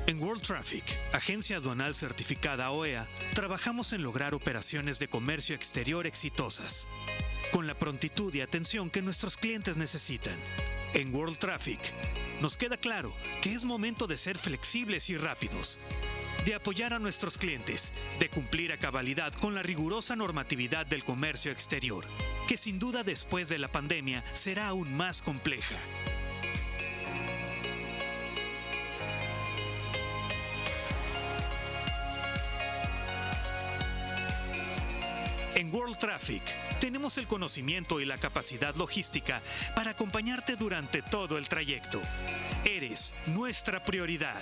En World Traffic, agencia aduanal certificada OEA, trabajamos en lograr operaciones de comercio exterior exitosas, con la prontitud y atención que nuestros clientes necesitan. En World Traffic, nos queda claro que es momento de ser flexibles y rápidos, de apoyar a nuestros clientes, de cumplir a cabalidad con la rigurosa normatividad del comercio exterior, que sin duda después de la pandemia será aún más compleja. En World Traffic, tenemos el conocimiento y la capacidad logística para acompañarte durante todo el trayecto. Eres nuestra prioridad.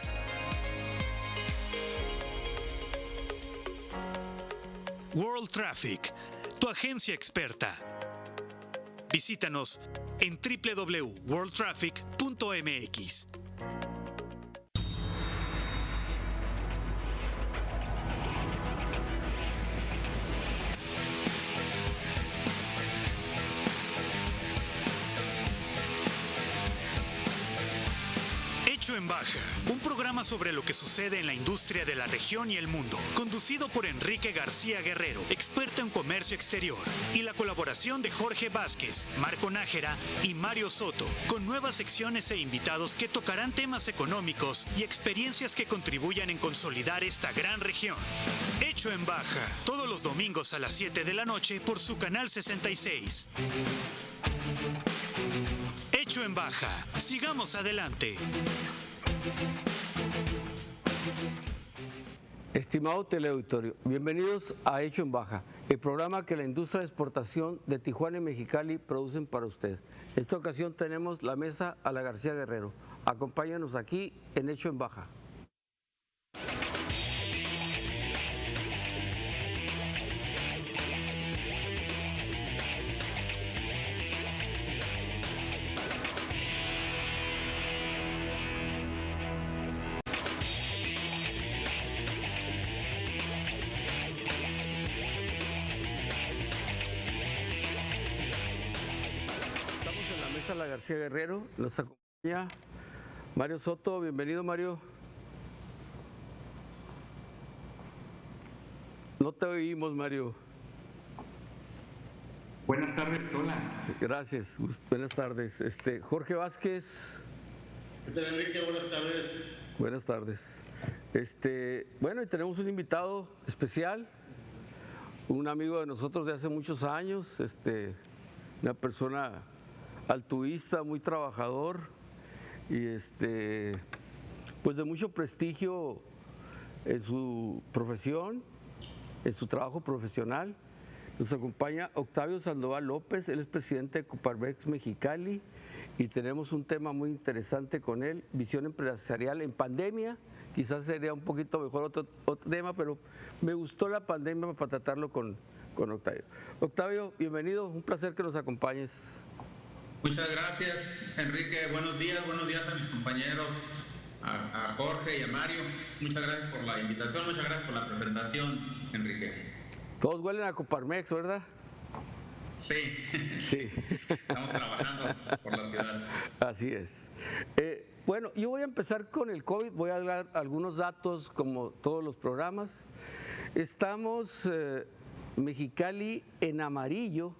World Traffic, tu agencia experta. Visítanos en www.worldtraffic.mx. Hecho en Baja, un programa sobre lo que sucede en la industria de la región y el mundo, conducido por Enrique García Guerrero, experto en comercio exterior, y la colaboración de Jorge Vázquez, Marco Nájera y Mario Soto, con nuevas secciones e invitados que tocarán temas económicos y experiencias que contribuyan en consolidar esta gran región. Hecho en Baja, todos los domingos a las 7 de la noche por su canal 66. Hecho en Baja. Sigamos adelante. Estimado teleauditorio, bienvenidos a Hecho en Baja, el programa que la industria de exportación de Tijuana y Mexicali producen para usted. En esta ocasión tenemos la mesa a la García Guerrero. Acompáñanos aquí en Hecho en Baja. La García Guerrero, nos acompaña Mario Soto. Bienvenido, Mario. No te oímos, Mario. Buenas tardes, hola. Gracias, buenas tardes. Jorge Vázquez. ¿Qué tal, Enrique? Buenas tardes. Buenas tardes. Bueno, y tenemos un invitado especial, un amigo de nosotros de hace muchos años, una persona altruista, muy trabajador y pues de mucho prestigio en su profesión, en su trabajo profesional. Nos acompaña Octavio Sandoval López, él es presidente de Coparmex Mexicali y tenemos un tema muy interesante con él, visión empresarial en pandemia. Quizás sería un poquito mejor otro tema, pero me gustó la pandemia para tratarlo con Octavio. Octavio, bienvenido, un placer que nos acompañes. Muchas gracias, Enrique. Buenos días a mis compañeros, a Jorge y a Mario. Muchas gracias por la invitación, muchas gracias por la presentación, Enrique. Todos huelen a Coparmex, ¿verdad? Sí. Sí. Estamos trabajando por la ciudad. Así es. Bueno, yo voy a empezar con el COVID, voy a dar algunos datos como todos los programas. Estamos Mexicali en amarillo.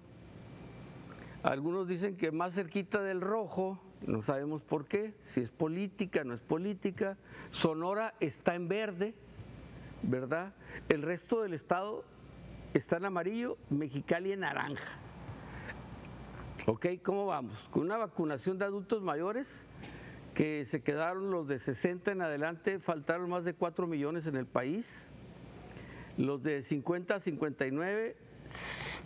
Algunos dicen que más cerquita del rojo, no sabemos por qué, si es política, no es política. Sonora está en verde, ¿verdad? El resto del estado está en amarillo, Mexicali en naranja. ¿Ok? ¿Cómo vamos? Con una vacunación de adultos mayores, que se quedaron los de 60 en adelante, faltaron más de 4 millones en el país. Los de 50 a 59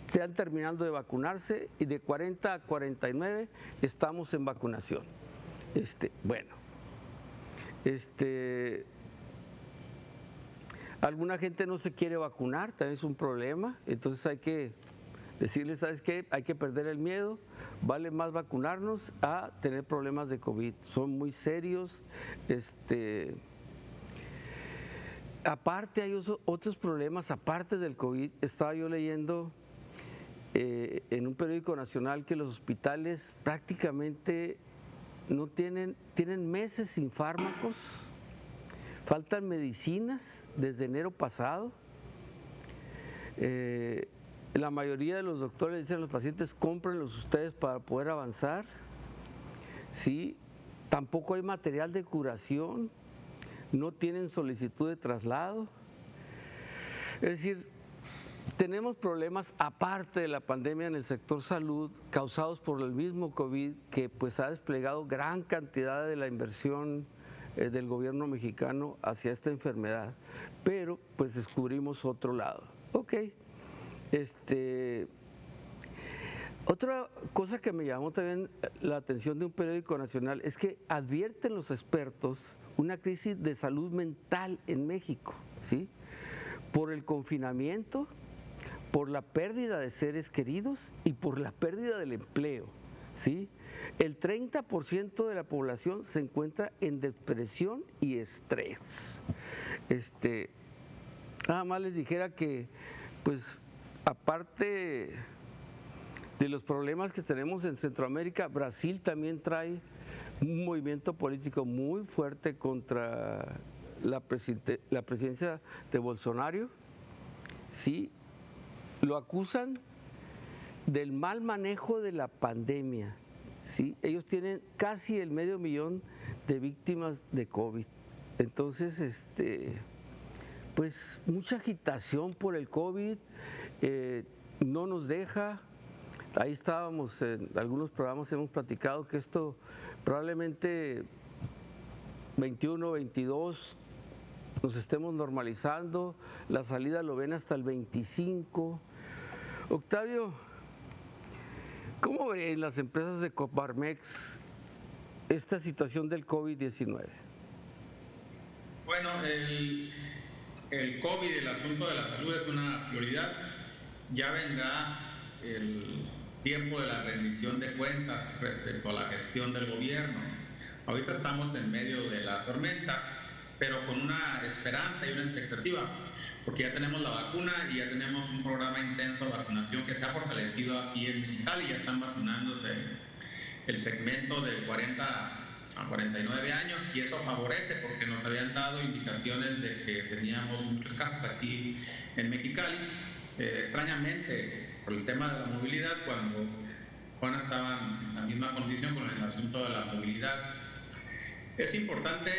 están terminando de vacunarse y de 40 a 49 estamos en vacunación. Alguna gente no se quiere vacunar, también es un problema, entonces hay que decirles, ¿sabes qué? Hay que perder el miedo, vale más vacunarnos a tener problemas de COVID, son muy serios. Aparte hay otros problemas, aparte del COVID. Estaba yo leyendo en un periódico nacional que los hospitales prácticamente no tienen meses sin fármacos, faltan medicinas desde enero pasado. La mayoría de los doctores dicen a los pacientes, cómprenlos ustedes para poder avanzar. ¿Sí? Tampoco hay material de curación, no tienen solicitud de traslado. Es decir, tenemos problemas aparte de la pandemia en el sector salud causados por el mismo COVID, que pues ha desplegado gran cantidad de la inversión del gobierno mexicano hacia esta enfermedad, pero pues descubrimos otro lado. Ok, otra cosa que me llamó también la atención de un periódico nacional es que advierten los expertos una crisis de salud mental en México, ¿sí? Por el confinamiento, por la pérdida de seres queridos y por la pérdida del empleo, ¿sí? El 30% de la población se encuentra en depresión y estrés. Nada más les dijera que, pues, aparte de los problemas que tenemos en Centroamérica, Brasil también trae un movimiento político muy fuerte contra la presidencia de Bolsonaro, ¿sí? Lo acusan del mal manejo de la pandemia, ¿sí? Ellos tienen casi el 500,000 de víctimas de COVID. Entonces, pues mucha agitación por el COVID, no nos deja. Ahí estábamos, en algunos programas hemos platicado que esto probablemente 21, 22 nos estemos normalizando, la salida lo ven hasta el 25. Octavio, ¿cómo ven las empresas de Coparmex esta situación del COVID-19? Bueno, el COVID, el asunto de la salud es una prioridad. Ya vendrá el tiempo de la rendición de cuentas respecto a la gestión del gobierno. Ahorita estamos en medio de la tormenta, pero con una esperanza y una expectativa, porque ya tenemos la vacuna y ya tenemos un programa intenso de vacunación que se ha fortalecido aquí en Mexicali. Ya están vacunándose el segmento de 40 a 49 años y eso favorece porque nos habían dado indicaciones de que teníamos muchos casos aquí en Mexicali. Extrañamente, por el tema de la movilidad, cuando Juana estaba en la misma condición con el asunto de la movilidad, es importante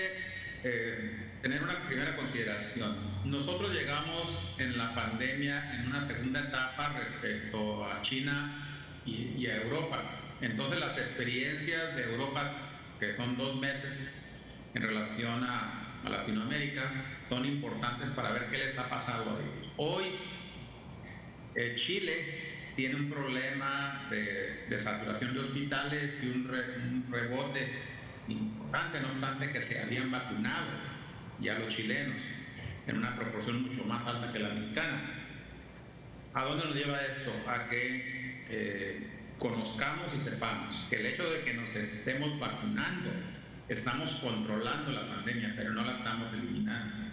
tener una primera consideración. Nosotros llegamos en la pandemia en una segunda etapa respecto a China y a Europa. Entonces las experiencias de Europa, que son 2 meses en relación a Latinoamérica, son importantes para ver qué les ha pasado a ellos. Hoy Chile tiene un problema de saturación de hospitales y un rebote importante, no obstante que se habían vacunado ya los chilenos en una proporción mucho más alta que la mexicana. ¿A dónde nos lleva esto? A que conozcamos y sepamos que el hecho de que nos estemos vacunando, estamos controlando la pandemia, pero no la estamos eliminando.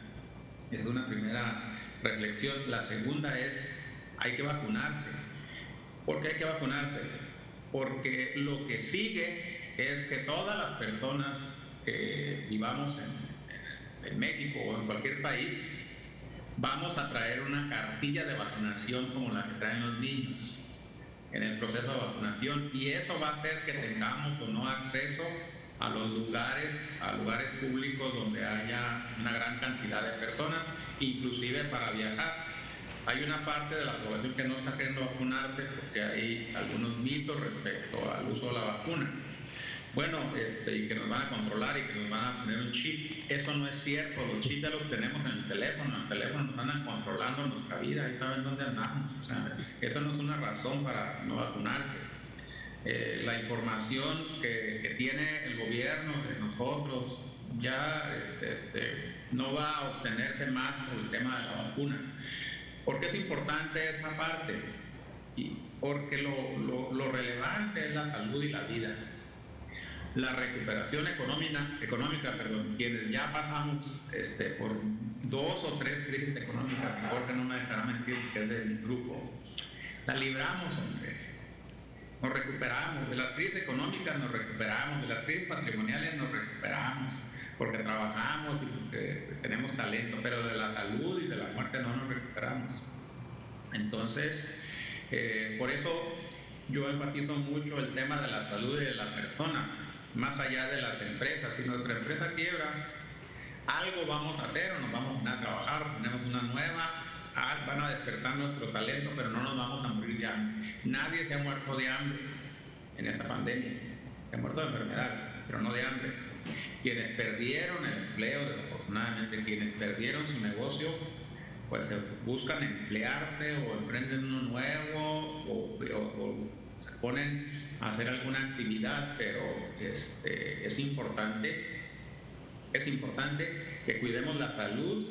Es una primera reflexión. La segunda es, hay que vacunarse. ¿Por qué hay que vacunarse? Porque lo que sigue es que todas las personas que vivamos en México o en cualquier país, vamos a traer una cartilla de vacunación como la que traen los niños en el proceso de vacunación, y eso va a hacer que tengamos o no acceso a los lugares públicos donde haya una gran cantidad de personas, inclusive para viajar. Hay una parte de la población que no está queriendo vacunarse porque hay algunos mitos respecto al uso de la vacuna. Bueno, y que nos van a controlar y que nos van a poner un chip. Eso no es cierto, los chips ya los tenemos en el teléfono nos andan controlando nuestra vida, y saben dónde andamos. O sea, eso no es una razón para no vacunarse. La información que tiene el gobierno de nosotros ya no va a obtenerse más por el tema de la vacuna. ¿Por qué es importante esa parte? Porque lo relevante es la salud y la vida. La recuperación económica, quienes ya pasamos por 2 o 3 crisis económicas, Jorge no me dejará mentir porque es de mi grupo, la libramos, hombre. Nos recuperamos, de las crisis económicas nos recuperamos, de las crisis patrimoniales nos recuperamos, porque trabajamos y porque talento, pero de la salud y de la muerte no nos recuperamos. Entonces, por eso yo enfatizo mucho el tema de la salud y de la persona, más allá de las empresas. Si nuestra empresa quiebra, algo vamos a hacer o nos vamos a trabajar, ponemos una nueva, van a despertar nuestro talento, pero no nos vamos a morir de hambre. Nadie se ha muerto de hambre en esta pandemia, se ha muerto de enfermedad, pero no de hambre. Quienes perdieron el empleo, desafortunadamente, quienes perdieron su negocio, pues buscan emplearse o emprenden uno nuevo o se ponen a hacer alguna actividad, pero es importante que cuidemos la salud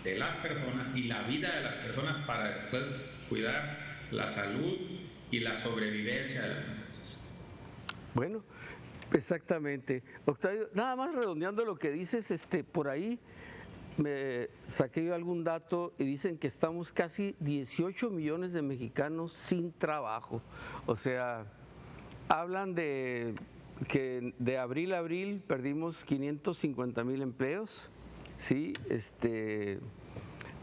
de las personas y la vida de las personas para después cuidar la salud y la sobrevivencia de las empresas. Bueno, exactamente. Octavio, nada más redondeando lo que dices, por ahí me saqué yo algún dato y dicen que estamos casi 18 millones de mexicanos sin trabajo. O sea, hablan de que de abril a abril perdimos 550,000 empleos, ¿sí?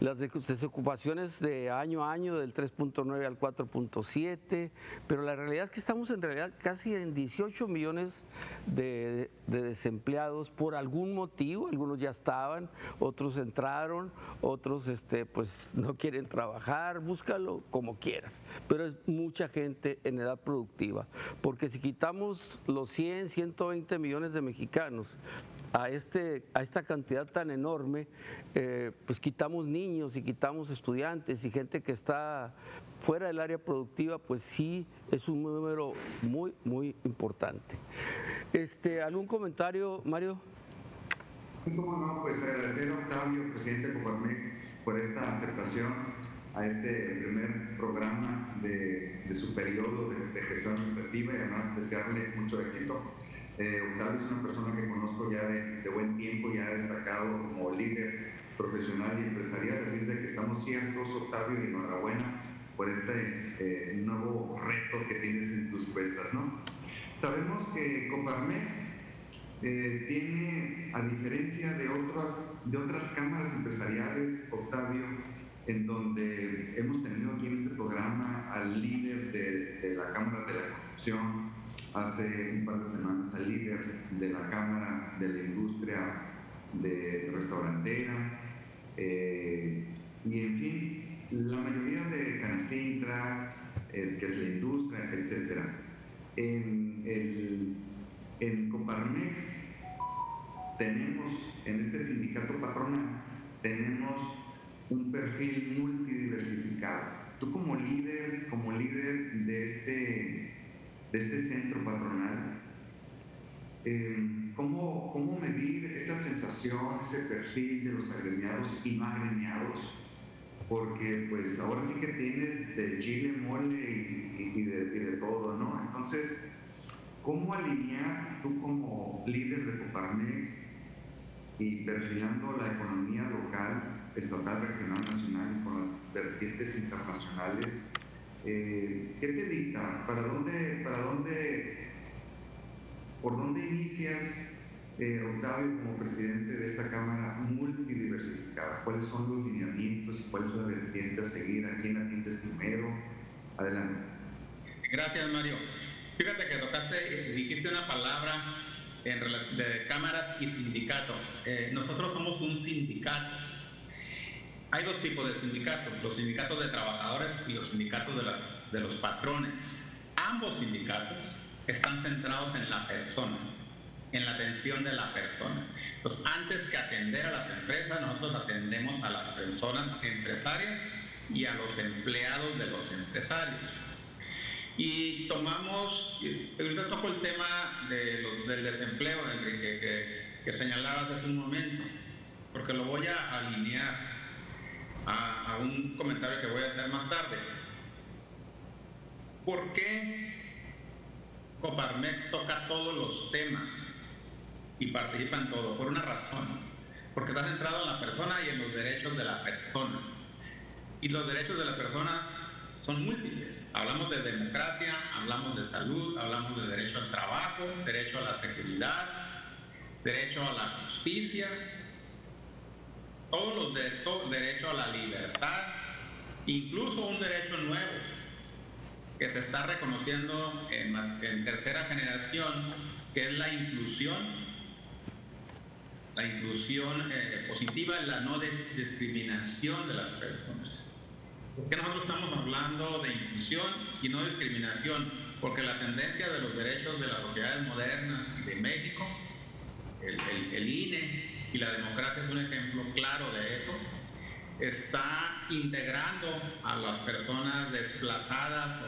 Las desocupaciones de año a año del 3.9 al 4.7, pero la realidad es que estamos en realidad casi en 18 millones de desempleados por algún motivo. Algunos ya estaban, otros entraron, otros pues no quieren trabajar, búscalo como quieras, pero es mucha gente en edad productiva, porque si quitamos los 100, 120 millones de mexicanos a esta cantidad tan enorme, pues quitamos niños y quitamos estudiantes y gente que está fuera del área productiva, pues sí es un número muy, muy importante. ¿Algún comentario, Mario? ¿Cómo no? Pues agradecer a Octavio, presidente de Coparmex, por esta aceptación a este primer programa de su periodo de gestión administrativa y además desearle mucho éxito. Octavio es una persona que conozco ya de buen tiempo, ya ha destacado como líder profesional y empresarial, así es de que estamos ciertos, Octavio, y enhorabuena por este nuevo reto que tienes en tus cuestas, ¿no? Sabemos que Coparmex tiene, a diferencia de otras cámaras empresariales, Octavio, en donde hemos tenido aquí en este programa al líder de la Cámara de la Construcción, hace un par de semanas al líder de la Cámara de la Industria de Restaurantera, y en fin, la mayoría de Canacintra, que es la industria, etc. En Coparmex tenemos, en este sindicato patronal, tenemos un perfil multidiversificado. Tú como líder de este centro patronal, ¿cómo medir esa sensación, ese perfil de los agremiados y no agremiados? Porque pues ahora sí que tienes de chile, mole y de todo, ¿no? Entonces, ¿cómo alinear tú como líder de Coparmex y perfilando la economía local, estatal, regional, nacional con las vertientes internacionales? ¿Qué te dicta? ¿Por dónde inicias, Octavio, como presidente de esta Cámara multidiversificada? ¿Cuáles son los lineamientos y cuál es la vertiente a seguir? ¿A quién atiendes primero? Adelante. Gracias, Mario. Fíjate que dijiste una palabra de cámaras y sindicato. Nosotros somos un sindicato. Hay dos tipos de sindicatos, los sindicatos de trabajadores y los sindicatos de los patrones. Ambos sindicatos están centrados en la persona, en la atención de la persona. Entonces, antes que atender a las empresas, nosotros atendemos a las personas empresarias y a los empleados de los empresarios. Y ahorita toco el tema del desempleo, Enrique, que señalabas hace un momento, porque lo voy a alinear a un comentario que voy a hacer más tarde. ¿Por qué Coparmex toca todos los temas y participa en todo? Por una razón, porque está centrado en la persona y en los derechos de la persona. Y los derechos de la persona son múltiples. Hablamos de democracia, hablamos de salud, hablamos de derecho al trabajo, derecho a la seguridad, derecho a la justicia, todos los derechos a la libertad, incluso un derecho nuevo que se está reconociendo en tercera generación, que es la inclusión positiva, la no discriminación de las personas. ¿Por qué nosotros estamos hablando de inclusión y no discriminación? Porque la tendencia de los derechos de las sociedades modernas y de México, el INE y la democracia es un ejemplo claro de eso, está integrando a las personas desplazadas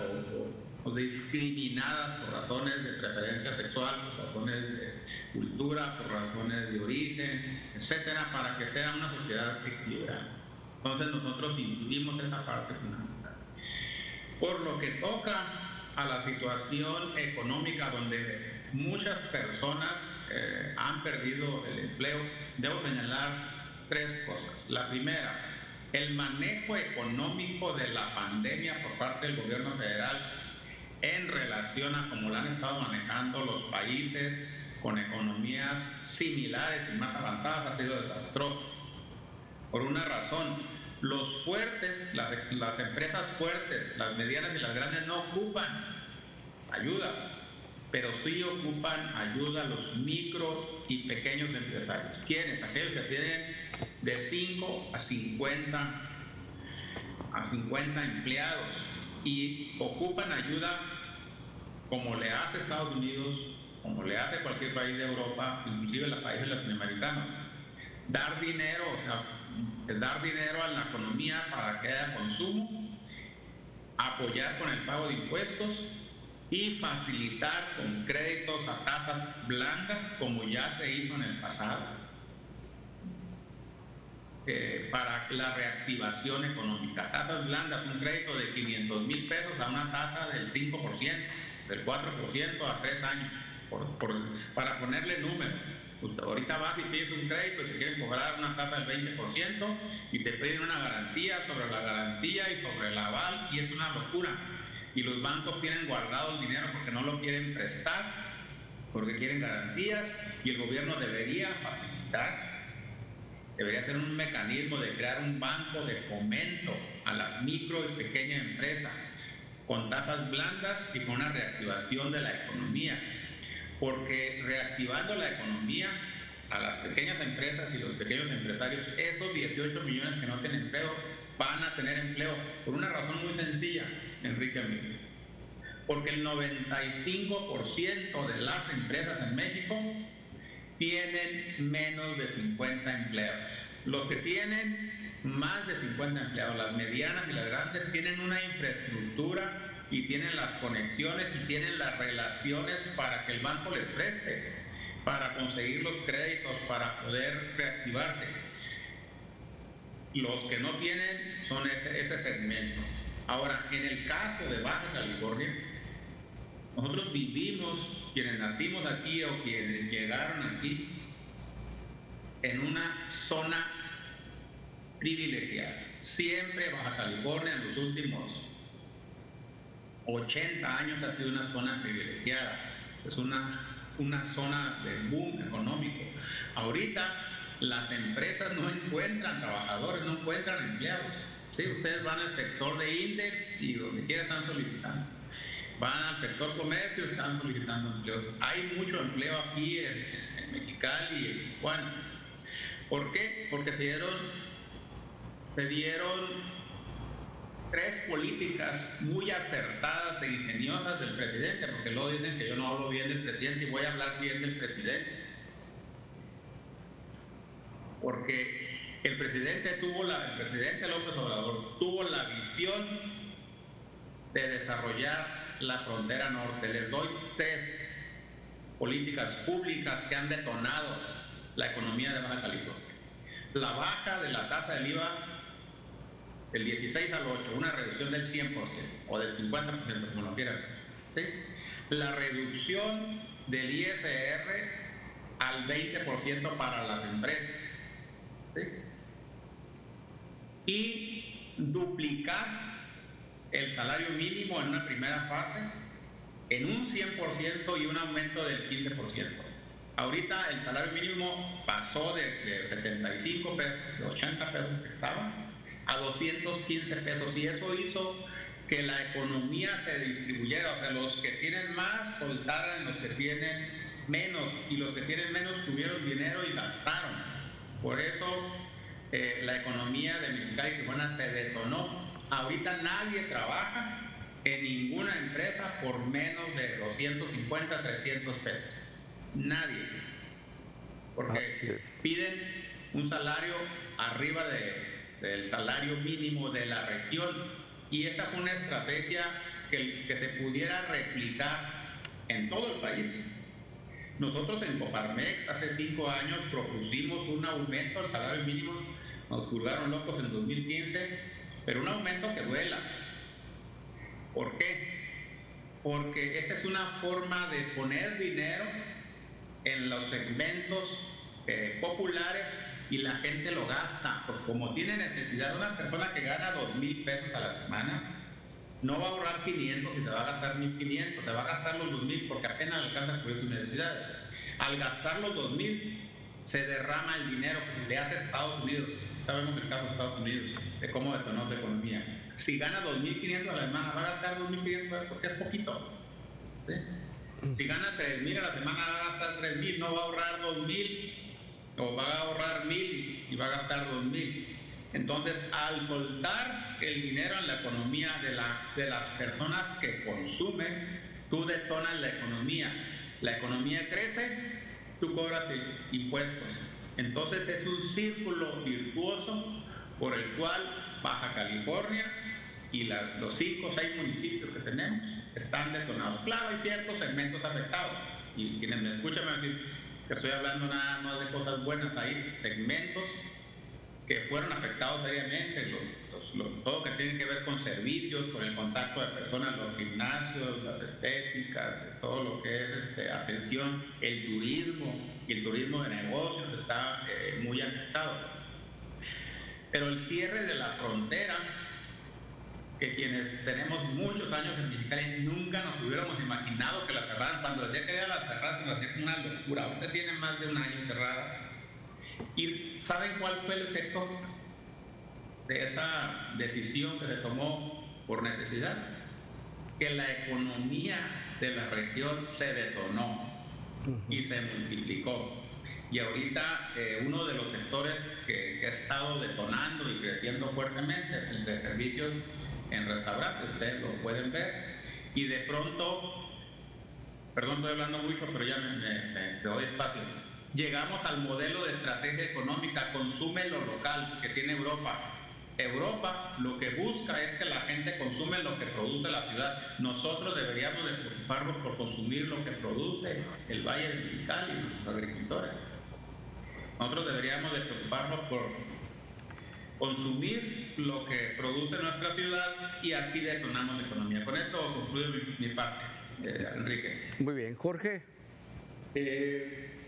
o discriminadas por razones de preferencia sexual, por razones de cultura, por razones de origen, etcétera, para que sea una sociedad equilibrada. Entonces nosotros incluimos esa parte fundamental. Por lo que toca a la situación económica donde muchas personas han perdido el empleo, debo señalar 3 cosas. La primera, el manejo económico de la pandemia por parte del gobierno federal en relación a cómo la han estado manejando los países con economías similares y más avanzadas ha sido desastroso. Por una razón, los fuertes, las empresas fuertes, las medianas y las grandes no ocupan ayuda, pero sí ocupan ayuda a los micro y pequeños empresarios. ¿Quiénes? Aquellos que tienen de 5 a 50 empleados y ocupan ayuda como le hace Estados Unidos, como le hace cualquier país de Europa, inclusive los países latinoamericanos. Dar dinero, o sea, dar dinero a la economía para que haya consumo, apoyar con el pago de impuestos y facilitar con créditos a tasas blandas, como ya se hizo en el pasado, para la reactivación económica. Tasas blandas, un crédito de 500,000 pesos a una tasa del 5%, del 4% a 3 años, para ponerle número. Usted ahorita vas y pides un crédito y te quieren cobrar una tasa del 20% y te piden una garantía sobre la garantía y sobre el aval, y es una locura. Y los bancos tienen guardado el dinero porque no lo quieren prestar, porque quieren garantías, y el gobierno debería facilitar, debería hacer un mecanismo de crear un banco de fomento a la micro y pequeña empresa con tasas blandas y con una reactivación de la economía, porque reactivando la economía a las pequeñas empresas y los pequeños empresarios, esos 18 millones que no tienen empleo van a tener empleo por una razón muy sencilla, Enrique amigo, porque el 95% de las empresas en México tienen menos de 50 empleados. Los que tienen más de 50 empleados, las medianas y las grandes, tienen una infraestructura y tienen las conexiones y tienen las relaciones para que el banco les preste, para conseguir los créditos, para poder reactivarse. Los que no tienen son ese segmento. Ahora, en el caso de Baja California, nosotros vivimos, quienes nacimos aquí o quienes llegaron aquí, en una zona privilegiada. Siempre Baja California en los últimos 80 años ha sido una zona privilegiada. Es una zona de boom económico. Ahorita las empresas no encuentran trabajadores, no encuentran empleados. ¿Sí? Ustedes van al sector de Index y donde quiera están solicitando. Van al sector comercio y están solicitando empleos. Hay mucho empleo aquí en Mexicali y en Tijuana. ¿Por qué? Porque se dieron 3 políticas muy acertadas e ingeniosas del presidente, porque luego dicen que yo no hablo bien del presidente y voy a hablar bien del presidente. Porque el presidente López Obrador tuvo la visión de desarrollar la frontera norte. Les doy 3 políticas públicas que han detonado la economía de Baja California. La baja de la tasa del IVA del 16 al 8, una reducción del 100% o del 50%, como lo quieran. ¿Sí? La reducción del ISR al 20% para las empresas. ¿Sí? Y duplicar el salario mínimo en una primera fase en un 100% y un aumento del 15%. Ahorita el salario mínimo pasó de 75 pesos, de 80 pesos que estaba, a 215 pesos, y eso hizo que la economía se distribuyera, o sea, los que tienen más soltaran los que tienen menos, y los que tienen menos tuvieron dinero y gastaron. Por eso la economía de Mexicali y Tijuana se detonó. Ahorita nadie trabaja en ninguna empresa por menos de 250, 300 pesos. Nadie. Porque piden un salario arriba del salario mínimo de la región, y esa fue una estrategia que se pudiera replicar en todo el país. Nosotros en Coparmex hace 5 años propusimos un aumento al salario mínimo, nos juzgaron locos en 2015, pero un aumento que duela. ¿Por qué? Porque esa es una forma de poner dinero en los segmentos populares, y la gente lo gasta, porque como tiene necesidad. Una persona que gana 2,000 pesos a la semana no va a ahorrar 500 y se va a gastar 1,500, se va a gastar los 2,000 porque apenas alcanza a cubrir sus necesidades. Al gastar los 2,000 se derrama el dinero, le hace a Estados Unidos. Sabemos el caso de Estados Unidos, de cómo detonó su economía. Si gana 2,500 a la semana, va a gastar 2,500 porque es poquito, ¿sí? Si gana 3,000 a la semana, va a gastar 3,000, no va a ahorrar 2,000, o va a ahorrar 1,000 y va a gastar 2,000. Entonces, al soltar el dinero en la economía de las personas que consumen, tú detonas la economía. La economía crece, tú cobras impuestos. Entonces, es un círculo virtuoso por el cual Baja California y los 5 o 6 municipios que tenemos están detonados. Claro, hay ciertos segmentos afectados, y quienes me escuchan van a decir que estoy hablando nada más de cosas buenas. Hay segmentos que fueron afectados seriamente, todo lo que tiene que ver con servicios, con el contacto de personas, los gimnasios, las estéticas, todo lo que es atención, el turismo y el turismo de negocios está muy afectado. Pero el cierre de la frontera, que quienes tenemos muchos años en Mexicali nunca nos hubiéramos imaginado que la cerraran. Cuando decía que era la cerrada, se nos hacía como una locura. Ahorita tiene más de un año cerrada. ¿Y saben cuál fue el efecto de esa decisión que se tomó por necesidad? Que la economía de la región se detonó y se multiplicó. Y ahorita uno de los sectores que ha estado detonando y creciendo fuertemente es el de servicios en restaurantes. Ustedes lo pueden ver. Y de pronto, perdón, estoy hablando mucho, pero ya me doy espacio. Llegamos al modelo de estrategia económica, consume lo local, que tiene Europa. Europa lo que busca es que la gente consume lo que produce la ciudad. Nosotros deberíamos de preocuparnos por consumir lo que produce el Valle de Mexicali y nuestros agricultores. Nosotros deberíamos de preocuparnos por consumir lo que produce nuestra ciudad, y así detonamos la economía. Con esto concluyo mi parte, Enrique. Muy bien, Jorge.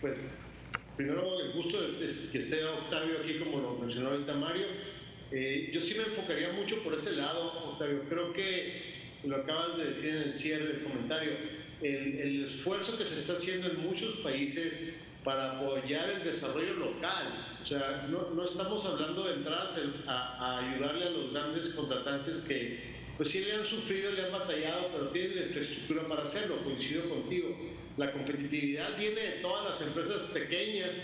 Pues primero, el gusto de que esté Octavio aquí, como lo mencionó ahorita Mario. Yo sí me enfocaría mucho por ese lado, Octavio. Creo que lo acabas de decir en el cierre del comentario, el esfuerzo que se está haciendo en muchos países para apoyar el desarrollo local. O sea, no estamos hablando de entradas a ayudarle a los grandes contratantes que pues sí le han sufrido, le han batallado, pero tienen la infraestructura para hacerlo. Coincido contigo. La competitividad viene de todas las empresas pequeñas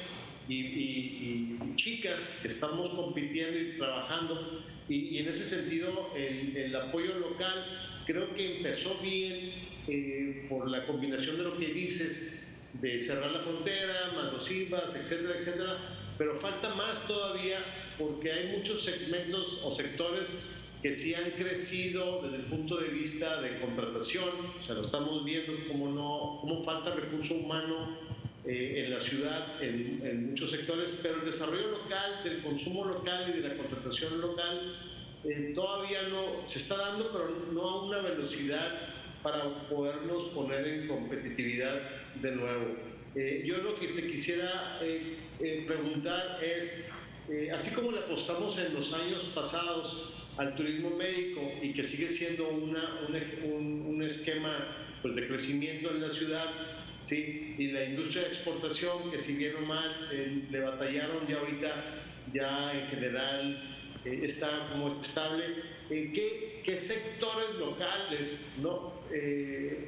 y chicas que estamos compitiendo y trabajando, y en ese sentido el apoyo local creo que empezó bien por la combinación de lo que dices, de cerrar la frontera, manos silvas, etcétera, etcétera, pero falta más todavía, porque hay muchos segmentos o sectores que sí han crecido desde el punto de vista de contratación. O sea, lo estamos viendo cómo falta recurso humano en la ciudad, en muchos sectores, pero el desarrollo local, del consumo local y de la contratación local todavía no se está dando, pero no a una velocidad para podernos poner en competitividad de nuevo. Yo lo que te quisiera preguntar es, así como le apostamos en los años pasados al turismo médico, y que sigue siendo un esquema pues, de crecimiento en la ciudad, ¿sí? Y la industria de exportación, que si bien o mal le batallaron, ya ahorita ya en general está como estable. ¿Qué sectores locales, ¿no?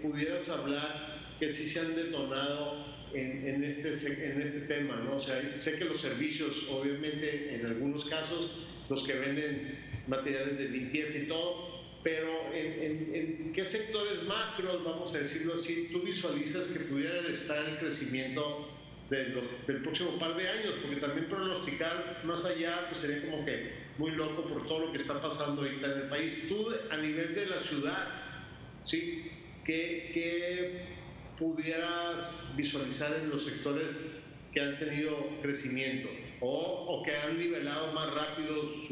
Pudieras hablar que sí se han detonado en este tema, ¿no? O sea, sé que los servicios, obviamente, en algunos casos, los que venden materiales de limpieza y todo, pero ¿en qué sectores macros, vamos a decirlo así, tú visualizas que pudiera estar el crecimiento del próximo par de años? Porque también pronosticar más allá pues sería como que muy loco por todo lo que está pasando ahorita en el país. Tú, a nivel de la ciudad, ¿sí? ¿Qué pudieras visualizar en los sectores que han tenido crecimiento o que han nivelado más rápido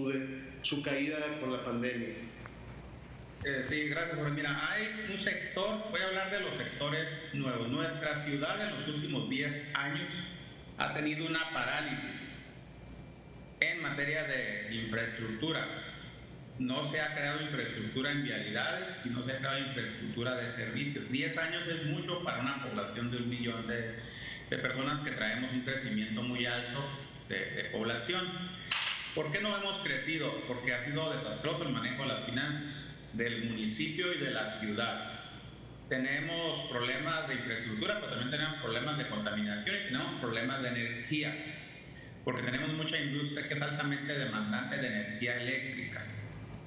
su caída con la pandemia? Sí, gracias, Jorge. Mira, hay un sector, voy a hablar de los sectores nuevos. Nuestra ciudad en los últimos 10 años ha tenido una parálisis en materia de infraestructura. No se ha creado infraestructura en vialidades y no se ha creado infraestructura de servicios. 10 años es mucho para una población de 1 millón de personas que traemos un crecimiento muy alto de población. ¿Por qué no hemos crecido? Porque ha sido desastroso el manejo de las finanzas del municipio y de la ciudad. Tenemos problemas de infraestructura, pero también tenemos problemas de contaminación y tenemos problemas de energía, porque tenemos mucha industria que es altamente demandante de energía eléctrica.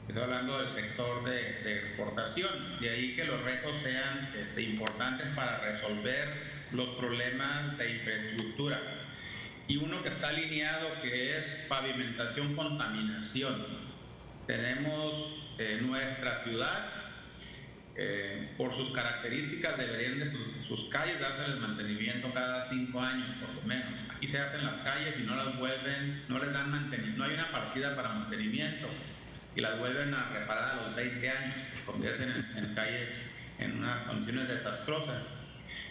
Estoy hablando del sector de exportación, de ahí que los retos sean importantes para resolver los problemas de infraestructura. Y uno que está alineado, que es pavimentación, contaminación. Tenemos nuestra ciudad, por sus características, deberían de sus calles dárseles mantenimiento cada 5 años, por lo menos. Aquí se hacen las calles y no las vuelven, no les dan mantenimiento, no hay una partida para mantenimiento y las vuelven a reparar a los 20 años, se convierten en calles en unas condiciones desastrosas.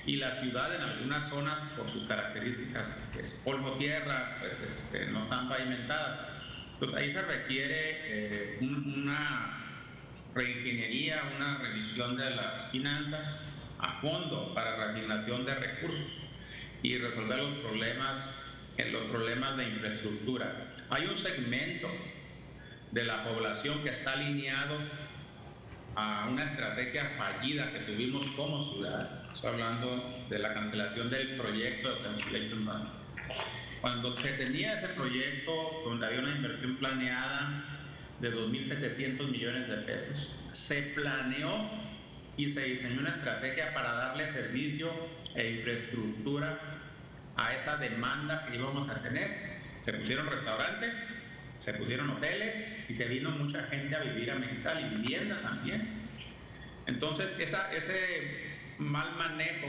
Y la ciudad en algunas zonas, por sus características, que es polvo, tierra, pues no están pavimentadas. Entonces ahí se requiere una reingeniería, una revisión de las finanzas a fondo para reasignación de recursos y resolver los problemas de infraestructura. Hay un segmento de la población que está alineado a una estrategia fallida que tuvimos como ciudad. Estoy hablando de la cancelación del proyecto de Cancellation Run. Cuando se tenía ese proyecto, donde había una inversión planeada de 2.700 millones de pesos, se planeó y se diseñó una estrategia para darle servicio e infraestructura a esa demanda que íbamos a tener. Se pusieron restaurantes, se pusieron hoteles y se vino mucha gente a vivir a Mexicali, vivienda también. Entonces, ese mal manejo,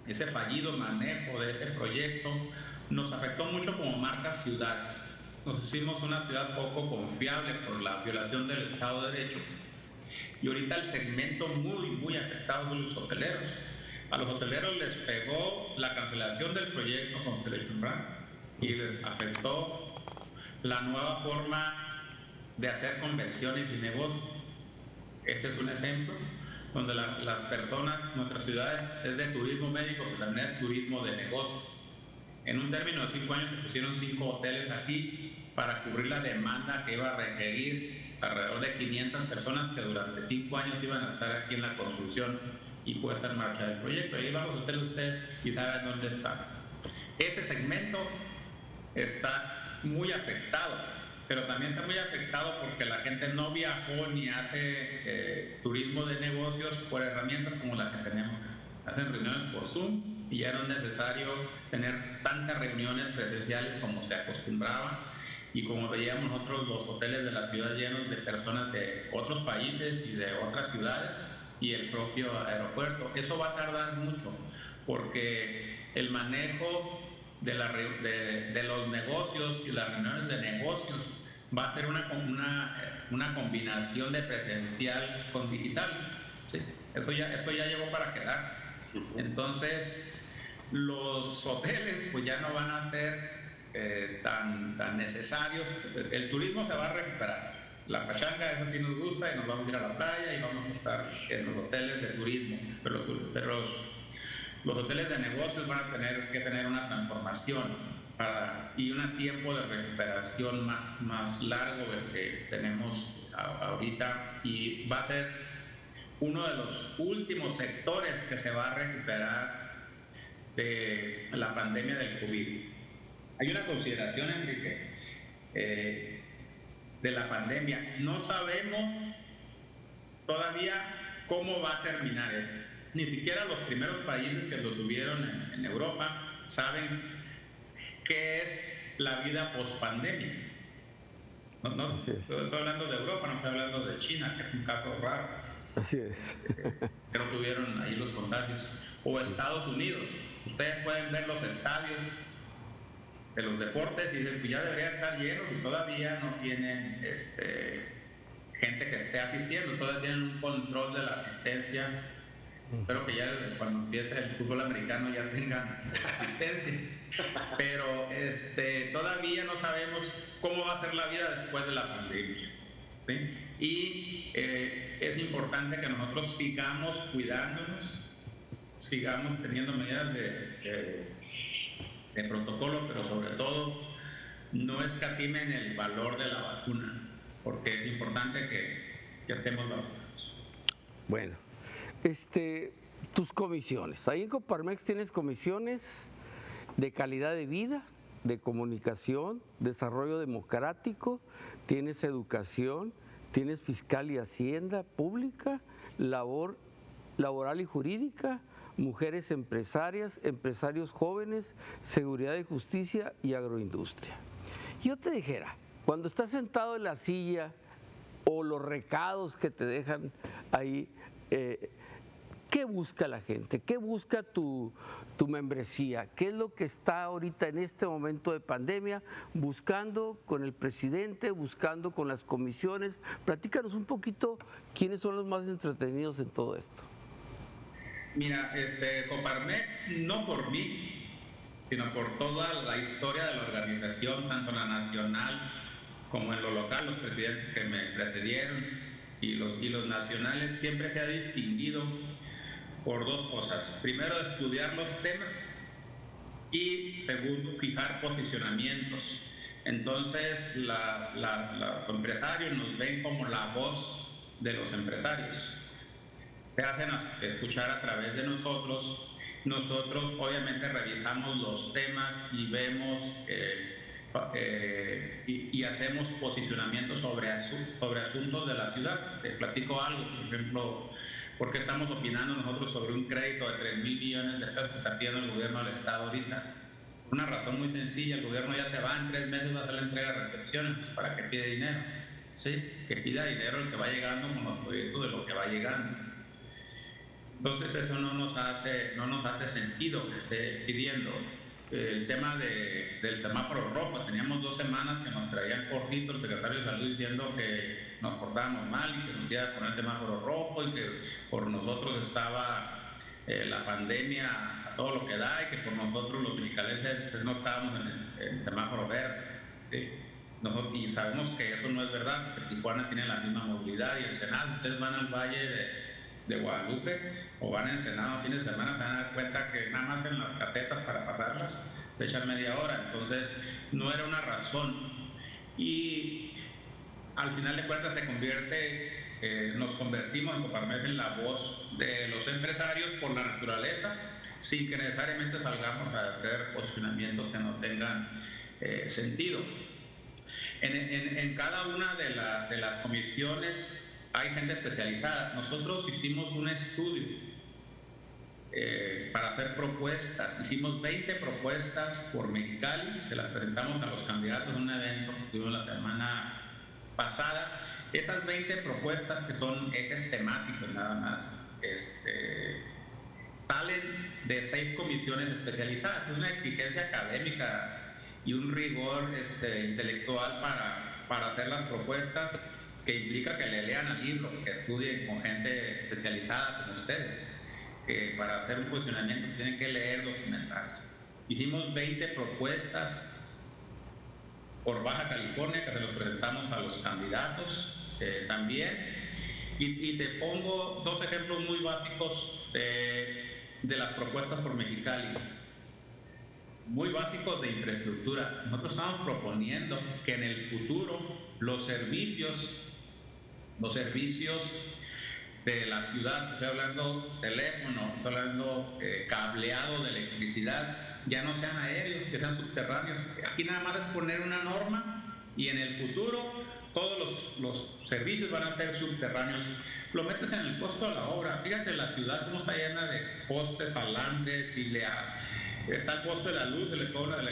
ese fallido manejo de ese proyecto nos afectó mucho como marca ciudad. Nos hicimos una ciudad poco confiable por la violación del Estado de Derecho. Y ahorita el segmento muy afectado son los hoteleros. A los hoteleros les pegó la cancelación del proyecto Constellation Run y les afectó la nueva forma de hacer convenciones y negocios. Este es un ejemplo donde las personas, nuestras ciudades es de turismo médico, pero también es turismo de negocios. En un término de 5 años se pusieron 5 hoteles aquí para cubrir la demanda que iba a requerir alrededor de 500 personas que durante 5 años iban a estar aquí en la construcción y puesta en marcha del proyecto. Ahí van los hoteles ustedes y saben dónde están. Ese segmento está muy afectado, pero también está muy afectado porque la gente no viajó ni hace turismo de negocios por herramientas como la que tenemos. Hacen reuniones por Zoom y ya no es necesario tener tantas reuniones presenciales como se acostumbraba y como veíamos nosotros los hoteles de la ciudad llenos de personas de otros países y de otras ciudades y el propio aeropuerto. Eso va a tardar mucho porque el manejo de los negocios y las reuniones de negocios va a ser una combinación de presencial con digital. ¿Sí? Esto ya llegó para quedarse. Entonces, los hoteles pues ya no van a ser tan necesarios. El turismo se va a recuperar. La pachanga, esa sí nos gusta y nos vamos a ir a la playa y vamos a estar en los hoteles de turismo. Pero Los hoteles de negocios van a tener que tener una transformación y un tiempo de recuperación más largo del que tenemos ahorita, y va a ser uno de los últimos sectores que se va a recuperar de la pandemia del COVID. Hay una consideración, Enrique, de la pandemia. No sabemos todavía cómo va a terminar esto. Ni siquiera los primeros países que lo tuvieron en Europa saben qué es la vida post-pandemia. No, estoy hablando de Europa, no estoy hablando de China, que es un caso raro. Así es. Que no tuvieron ahí los contagios. O Estados Unidos. Ustedes pueden ver los estadios de los deportes y dicen, pues ya deberían estar llenos, y todavía no tienen gente que esté asistiendo, todavía tienen un control de la asistencia. Espero que ya cuando empiece el fútbol americano ya tengan asistencia. Pero todavía no sabemos cómo va a ser la vida después de la pandemia, ¿sí? Y es importante que nosotros sigamos cuidándonos, sigamos teniendo medidas de protocolo, pero sobre todo no escatimen el valor de la vacuna, porque es importante que estemos vacunados. Bueno, tus comisiones. Ahí en Coparmex tienes comisiones de calidad de vida, de comunicación, desarrollo democrático, tienes educación, tienes fiscal y hacienda pública, laboral y jurídica, mujeres empresarias, empresarios jóvenes, seguridad y justicia y agroindustria. Yo te dijera, cuando estás sentado en la silla o los recados que te dejan ahí, ¿qué busca la gente? ¿Qué busca tu membresía? ¿Qué es lo que está ahorita en este momento de pandemia buscando con el presidente, buscando con las comisiones? Platícanos un poquito quiénes son los más entretenidos en todo esto. Mira, Coparmex, no por mí, sino por toda la historia de la organización, tanto en la nacional como en lo local, los presidentes que me precedieron y los nacionales, siempre se ha distinguido por dos cosas. Primero, estudiar los temas, y segundo, fijar posicionamientos. Entonces, los empresarios nos ven como la voz de los empresarios. Se hacen escuchar a través de nosotros. Nosotros obviamente revisamos los temas y vemos y hacemos posicionamientos sobre asuntos de la ciudad. Te platico algo, por ejemplo, ¿por qué estamos opinando nosotros sobre un crédito de 3,000 millones de pesos que está pidiendo el gobierno del estado ahorita? Una razón muy sencilla: el gobierno ya se va, en 3 meses va a hacer la entrega de recepciones. Pues, ¿para qué pide dinero? Sí, que pida dinero el que va llegando con los proyectos de lo que va llegando. Entonces eso no nos hace sentido que esté pidiendo. El tema del semáforo rojo, teníamos 2 semanas que nos traían cortito el secretario de Salud diciendo que nos portábamos mal y que nos iba a poner semáforo rojo, y que por nosotros estaba la pandemia a todo lo que da, y que por nosotros los mexicalenses no estábamos en semáforo verde, ¿sí? Y sabemos que eso no es verdad, porque Tijuana tiene la misma movilidad y Ensenada. Ustedes van al Valle de Guadalupe o van a Ensenada fines de semana, se van a dar cuenta que nada más en las casetas para pasarlas se echan media hora. Entonces no era una razón, y al final de cuentas nos convertimos en Coparmex en la voz de los empresarios por la naturaleza, sin que necesariamente salgamos a hacer posicionamientos que no tengan sentido. En cada una de las comisiones hay gente especializada. Nosotros hicimos un estudio para hacer propuestas. Hicimos 20 propuestas por Mexicali, se las presentamos a los candidatos en un evento que tuvimos la semana pasada. Esas 20 propuestas, que son ejes temáticos nada más, salen de 6 comisiones especializadas. Es una exigencia académica y un rigor intelectual para hacer las propuestas, que implica que le lean al libro, que estudien con gente especializada como ustedes. Para hacer un posicionamiento tienen que leer, documentarse. Hicimos 20 propuestas por Baja California, que se los presentamos a los candidatos también. Y te pongo 2 ejemplos muy básicos de las propuestas por Mexicali, muy básicos de infraestructura. Nosotros estamos proponiendo que en el futuro los servicios de la ciudad, estoy hablando teléfono, estoy hablando cableado de electricidad, ya no sean aéreos, que sean subterráneos. Aquí nada más es poner una norma y en el futuro todos los servicios van a ser subterráneos. Lo metes en el costo de la obra. Fíjate la ciudad cómo está llena de postes, alambres, y está el costo de la luz, le cuelgan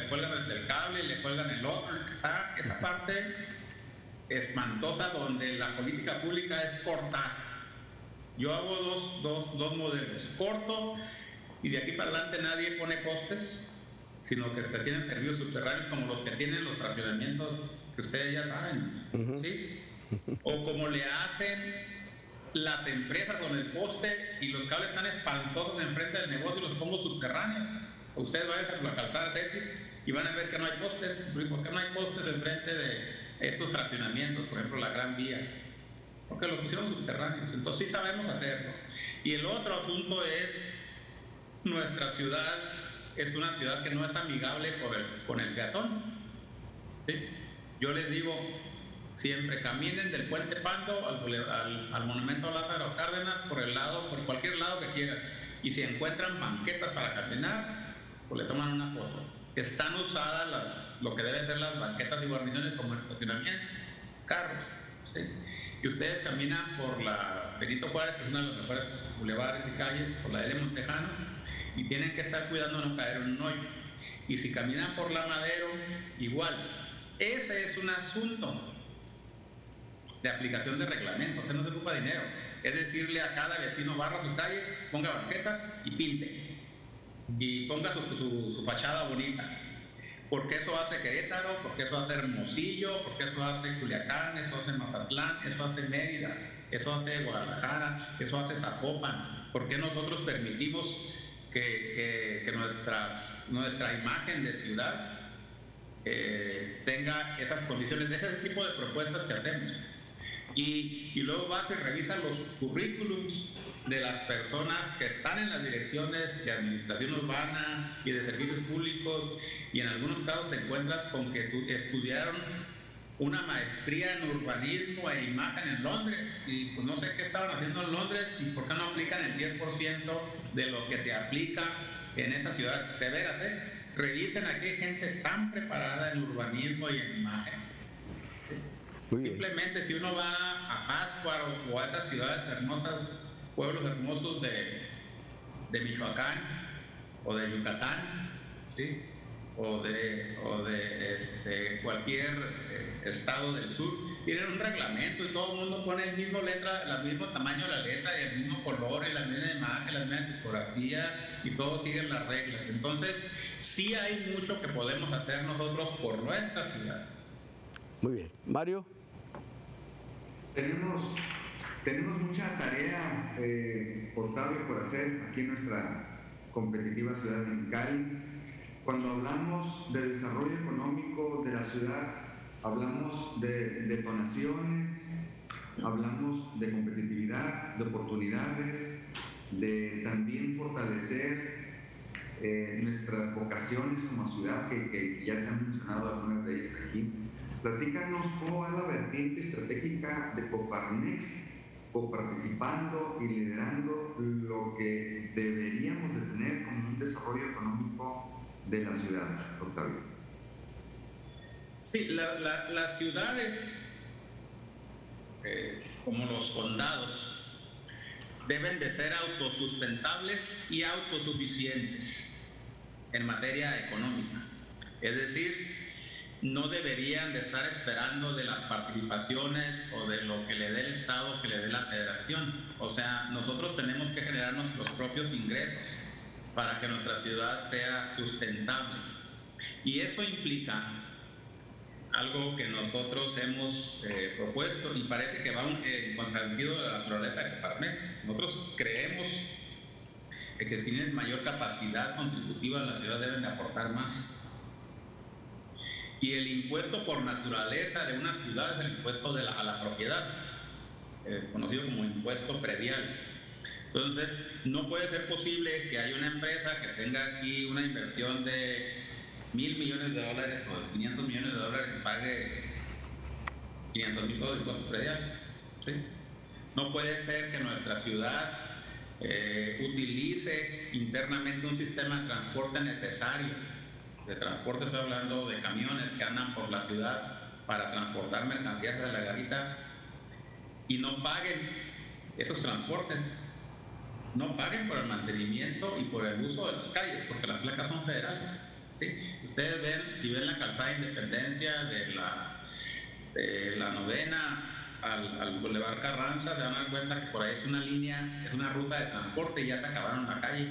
el cable, le cuelgan el otro. Está esa parte espantosa donde la política pública es cortar. Yo hago dos modelos. Corto, y de aquí para adelante nadie pone postes, sino que te tienen servicios subterráneos como los que tienen los fraccionamientos que ustedes ya saben, ¿sí? O como le hacen las empresas con el poste y los cables están espantosos enfrente del negocio y los pongo subterráneos. Ustedes vayan a la calzada Cetis y van a ver que no hay postes. ¿Por qué no hay postes enfrente de estos fraccionamientos? Por ejemplo, la Gran Vía. Porque lo pusieron subterráneos. Entonces sí sabemos hacerlo. Y el otro asunto es, nuestra ciudad es una ciudad que no es amigable con el peatón, ¿sí? Yo les digo siempre, caminen del Puente Pando al Monumento a Lázaro Cárdenas por cualquier lado que quieran. Y si encuentran banquetas para caminar, pues le toman una foto. Están usadas lo que deben ser las banquetas y guarniciones como estacionamiento, carros, ¿sí? Y ustedes caminan por la Benito Juárez, que es uno de los mejores bulevares y calles, por la L. Montejano, y tienen que estar cuidando no caer en un hoyo. Y si caminan por la Madero, igual. Ese es un asunto de aplicación de reglamentos. Usted no se ocupa dinero. Es decirle a cada vecino, barra su calle, ponga banquetas y pinte. Y ponga su fachada bonita. Porque eso hace Querétaro, porque eso hace Hermosillo, porque eso hace Culiacán, eso hace Mazatlán, eso hace Mérida, eso hace Guadalajara, eso hace Zapopan. ¿Por qué nosotros permitimos que nuestra imagen de ciudad tenga esas condiciones, de ese tipo de propuestas que hacemos? Y luego vas y revisas los currículums de las personas que están en las direcciones de administración urbana y de servicios públicos, y en algunos casos te encuentras con que estudiaron una maestría en urbanismo e imagen en Londres, y pues no sé qué estaban haciendo en Londres y por qué no aplican el 10% de lo que se aplica en esas ciudades. De veras, revisen aquí gente tan preparada en urbanismo y en imagen. Simplemente si uno va a Pátzcuaro o a esas ciudades hermosas, pueblos hermosos de Michoacán o de Yucatán, ¿sí? o de cualquier estado del sur, tienen un reglamento y todo el mundo pone el mismo tamaño de la letra y el mismo color y la misma imagen, la misma tipografía, y todos siguen las reglas. Entonces sí hay mucho que podemos hacer nosotros por nuestra ciudad. Muy bien. Mario. Tenemos mucha tarea, Octavio, por hacer aquí en nuestra competitiva ciudad de Mexicali. Cuando hablamos de desarrollo económico de la ciudad, hablamos de detonaciones, hablamos de competitividad, de oportunidades, de también fortalecer nuestras vocaciones como ciudad, que ya se han mencionado algunas de ellas aquí. Platícanos cómo va la vertiente estratégica de Coparmex, coparticipando y liderando lo que deberíamos de tener como un desarrollo económico de la ciudad, Octavio. Sí, las ciudades, como los condados, deben de ser autosustentables y autosuficientes en materia económica. Es decir, no deberían de estar esperando de las participaciones o de lo que le dé el Estado, que le dé la Federación. O sea, nosotros tenemos que generar nuestros propios ingresos para que nuestra ciudad sea sustentable. Y eso implica algo que nosotros hemos propuesto, y parece que va en contrasentido de la naturaleza de Coparmex. Nosotros creemos que tienen mayor capacidad contributiva en la ciudad, deben de aportar más. Y el impuesto por naturaleza de una ciudad es el impuesto a la propiedad, conocido como impuesto predial. Entonces, no puede ser posible que haya una empresa que tenga aquí una inversión de $1,000 millones o de $500 millones y pague $500,000 de impuesto predial. ¿Sí? No puede ser que nuestra ciudad utilice internamente un sistema de transporte necesario. De transporte estoy hablando de camiones que andan por la ciudad para transportar mercancías de la garita y no paguen esos transportes, no paguen por el mantenimiento y por el uso de las calles, porque las placas son federales. ¿Sí? Ustedes ven, si ven la calzada de Independencia de la Novena al Boulevard Carranza, se van a dar cuenta que por ahí es una línea, es una ruta de transporte y ya se acabaron la calle,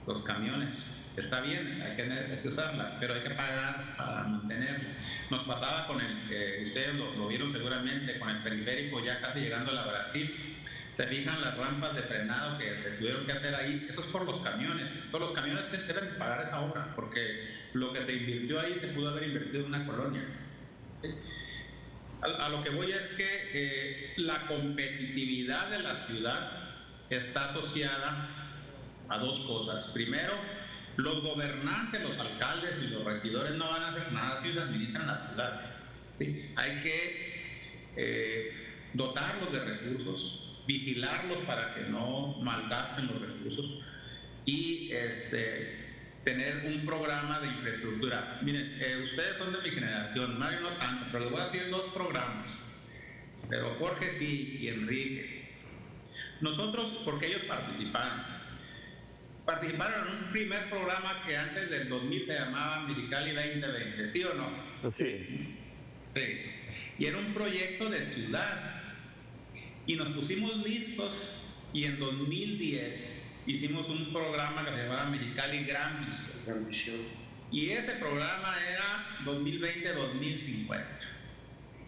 los camiones. Está bien, hay que usarla, pero hay que pagar para mantenerla. Nos pasaba con ustedes lo vieron seguramente, con el periférico ya casi llegando a la Brasil. Se fijan las rampas de frenado que se tuvieron que hacer ahí, eso es por los camiones. Todos los camiones deben pagar esa obra, porque lo que se invirtió ahí se pudo haber invertido en una colonia. ¿Sí? A lo que voy es que la competitividad de la ciudad está asociada a dos cosas. Primero, los gobernantes, los alcaldes y los regidores no van a hacer nada si administran la ciudad. ¿Sí? Hay que dotarlos de recursos, vigilarlos para que no malgasten los recursos y tener un programa de infraestructura. Miren, ustedes son de mi generación, Mario no tanto, pero les voy a decir dos programas, pero Jorge sí y Enrique. Nosotros, porque ellos participaron en un primer programa que antes del 2000 se llamaba Mexicali 2020, ¿sí o no? Así es. Sí. Y era un proyecto de ciudad. Y nos pusimos listos y en 2010 hicimos un programa que se llamaba Mexicali Gran Visión. Y ese programa era 2020-2050.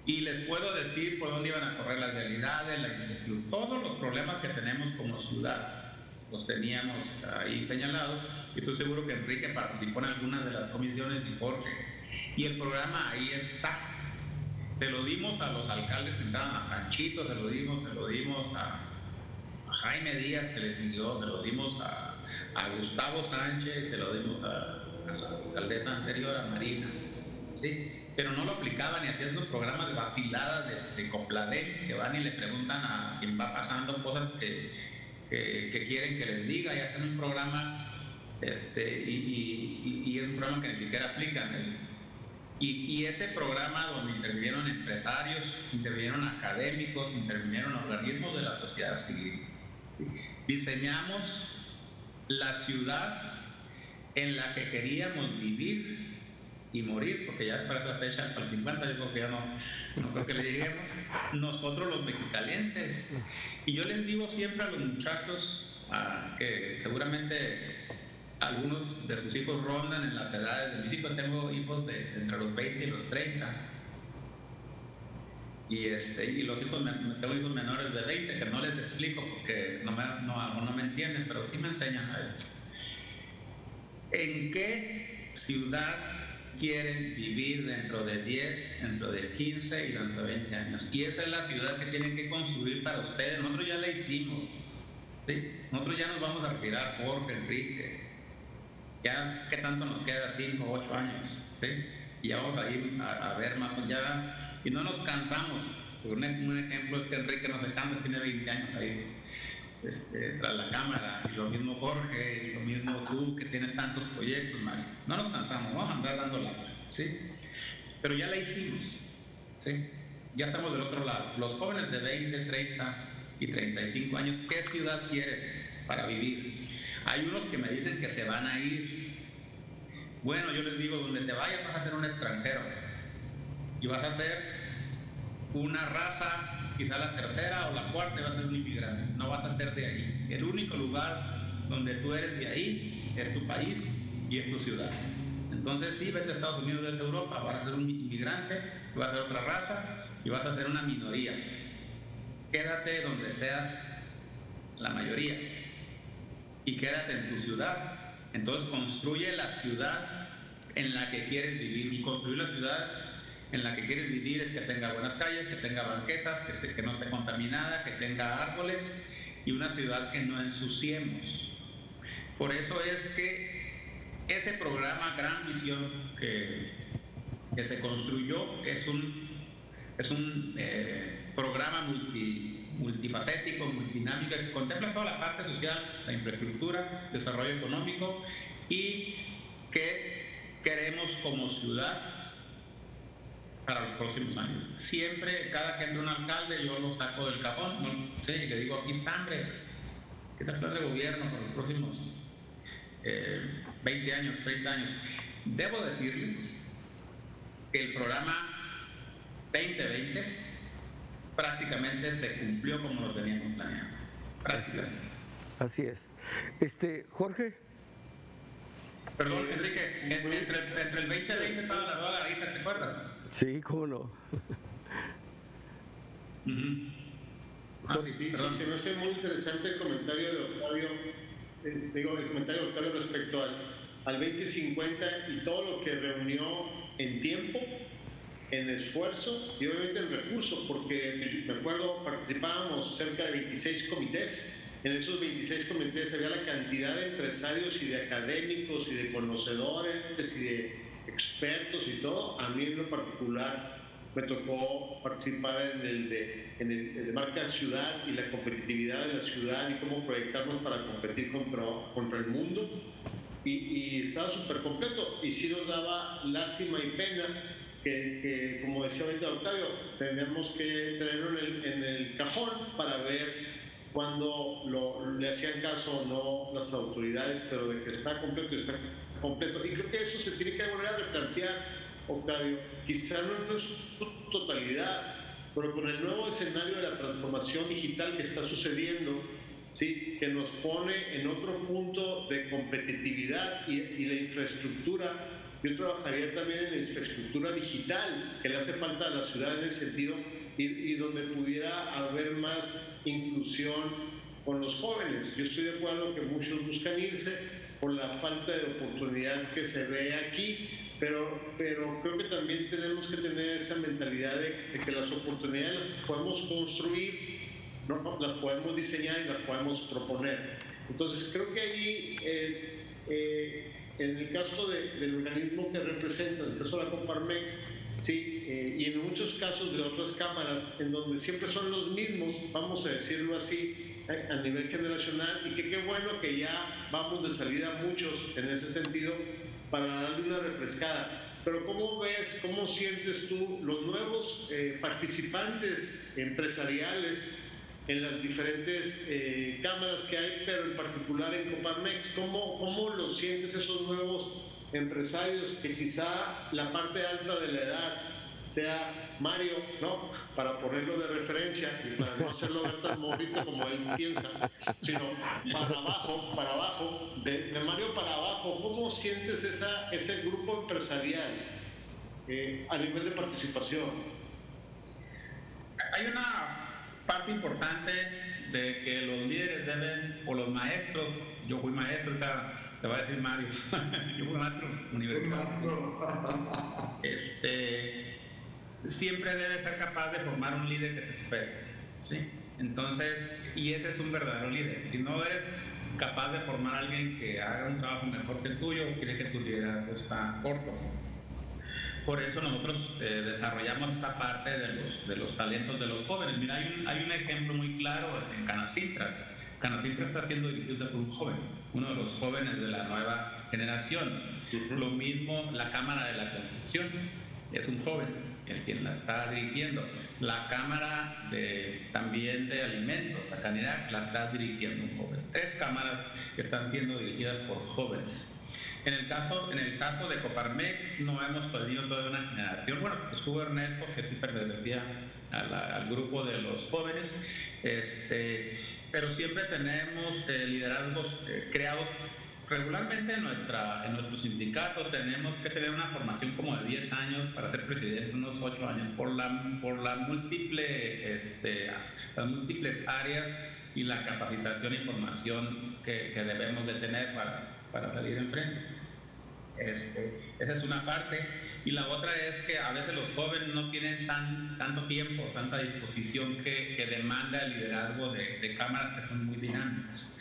Y les puedo decir por dónde iban a correr las realidades, la infraestructura, todos los problemas que tenemos como ciudad. Los teníamos ahí señalados y estoy seguro que Enrique participó en algunas de las comisiones y Jorge. Y el programa ahí está. Se lo dimos a los alcaldes que entraban, a Panchito, se lo dimos a Jaime Díaz que le siguió, se lo dimos a Gustavo Sánchez, se lo dimos a la alcaldesa anterior, a Marina. ¿Sí? Pero no lo aplicaban y hacían esos programas de vaciladas de Copladén que van y le preguntan a quien va pasando cosas que quieren que les diga y hacen un programa y es un programa que ni siquiera aplican. Y ese programa donde intervinieron empresarios, intervinieron académicos, intervinieron organismos de la sociedad civil. Diseñamos la ciudad en la que queríamos vivir y morir, porque ya para esa fecha, para el 50, yo creo que ya no creo que le lleguemos, nosotros los mexicalenses. Y yo les digo siempre a los muchachos que seguramente algunos de sus hijos rondan en las edades de mis hijos. Tengo hijos de entre los 20 y los 30. Y los hijos, tengo hijos menores de 20 que no les explico porque no me entienden, pero sí me enseñan a veces. ¿En qué ciudad quieren vivir dentro de 10, dentro de 15 y dentro de 20 años? Y esa es la ciudad que tienen que construir para ustedes. Nosotros ya la hicimos. ¿Sí? Nosotros ya nos vamos a retirar, Jorge, Enrique. Ya, ¿qué tanto nos queda? 5 o 8 años. ¿Sí? Y ya vamos a ir a ver más allá. Y no nos cansamos. Un ejemplo es que Enrique no se cansa, tiene 20 años ahí tras la cámara. Y lo mismo Jorge, y lo mismo tú, que tienes tantos proyectos, Mario. No nos cansamos, vamos a andar dando lata. ¿Sí? Pero ya la hicimos. ¿Sí? Ya estamos del otro lado. Los jóvenes de 20, 30 y 35 años, ¿qué ciudad quieren para vivir? Hay unos que me dicen que se van a ir. Bueno, yo les digo, donde te vayas vas a ser un extranjero y vas a ser una raza, quizá la tercera o la cuarta, vas a ser un inmigrante, no vas a ser de ahí. El único lugar donde tú eres de ahí es tu país y es tu ciudad. Entonces sí, vete a Estados Unidos, vete a Europa, vas a ser un inmigrante, vas a ser otra raza y vas a ser una minoría. Quédate donde seas la mayoría y quédate en tu ciudad. Entonces construye la ciudad en la que quieres vivir. Y construir la ciudad en la que quieres vivir es que tenga buenas calles, que tenga banquetas, que no esté contaminada, que tenga árboles y una ciudad que no ensuciemos. Por eso es que ese programa Gran Visión que se construyó es un programa multifacético, multidinámico, que contempla toda la parte social, la infraestructura, desarrollo económico, y que queremos como ciudad para los próximos años. Siempre, cada que entra un alcalde, yo lo saco del cajón, no sé, le digo, aquí está, hombre, ¿qué tal el plan de gobierno para los próximos 20 años, 30 años? Debo decirles que el programa 2020 prácticamente se cumplió como lo teníamos planeado. Prácticamente. Así es. Jorge. Perdón, Enrique, entre el 2020 estaba la nueva garita, ¿te acuerdas? Sí, cómo no. Sí, se me hace muy interesante el comentario de Octavio, el comentario de Octavio respecto al 2050 y todo lo que reunió en tiempo, en esfuerzo y obviamente en recursos, porque me acuerdo participábamos cerca de 26 comités. En esos 26 comités había la cantidad de empresarios y de académicos y de conocedores y de expertos y todo. A mí en lo particular me tocó participar en el de marca ciudad y la competitividad de la ciudad y cómo proyectarnos para competir contra el mundo, y estaba súper completo, y sí nos daba lástima y pena que como decía ahorita Octavio, tenemos que tenerlo en el cajón para ver cuando le hacían caso o no las autoridades, pero de que está completo, está completo. Y creo que eso se tiene que volver a replantear, Octavio, quizá no en su totalidad, pero con el nuevo escenario de la transformación digital que está sucediendo, ¿sí?, que nos pone en otro punto de competitividad y la infraestructura. Yo trabajaría también en la infraestructura digital que le hace falta a la ciudad en ese sentido, y donde pudiera haber más inclusión con los jóvenes. Yo estoy de acuerdo que muchos buscan irse por la falta de oportunidad que se ve aquí, pero creo que también tenemos que tener esa mentalidad de que las oportunidades las podemos construir, ¿no? Las podemos diseñar y las podemos proponer. Entonces creo que ahí en el caso del organismo que representa, en el caso de la Coparmex, sí, y en muchos casos de otras cámaras, en donde siempre son los mismos, vamos a decirlo así, a nivel generacional, y que qué bueno que ya vamos de salida muchos en ese sentido para darle una refrescada. Pero ¿cómo ves, cómo sientes tú los nuevos participantes empresariales en las diferentes cámaras que hay, pero en particular en Coparmex? ¿Cómo los sientes esos nuevos empresarios que quizá la parte alta de la edad sea Mario, ¿no?, para ponerlo de referencia y para no hacerlo ver tan morrito como él piensa, sino para abajo, de Mario para abajo? ¿Cómo sientes ese grupo empresarial a nivel de participación? Hay una parte importante de que los líderes deben, o los maestros, yo fui maestro, te va a decir Mario, yo fui maestro universitario, siempre debe ser capaz de formar un líder que te supere, ¿sí? Entonces, y ese es un verdadero líder. Si no eres capaz de formar a alguien que haga un trabajo mejor que el tuyo, quiere que tu liderazgo está corto. Por eso nosotros desarrollamos esta parte de los talentos de los jóvenes. Mira, hay un ejemplo muy claro en Canacintra. Canacintra está siendo dirigido por un joven, uno de los jóvenes de la nueva generación. Lo mismo la Cámara de la Construcción, es un joven, el quien la está dirigiendo. La Cámara también de Alimentos, la Canirac, la está dirigiendo un joven. 3 cámaras que están siendo dirigidas por jóvenes. En el caso de Coparmex no hemos tenido toda una generación. Bueno, estuvo Ernesto, que sí pertenecía al grupo de los jóvenes, pero siempre tenemos liderazgos creados regularmente en nuestro sindicato. Tenemos que tener una formación como de 10 años para ser presidente, unos 8 años, por las múltiples áreas y la capacitación y formación que debemos de tener para salir enfrente. Esa es una parte. Y la otra es que a veces los jóvenes no tienen tanto tiempo, tanta disposición que demanda el liderazgo de cámaras que son muy dinámicas.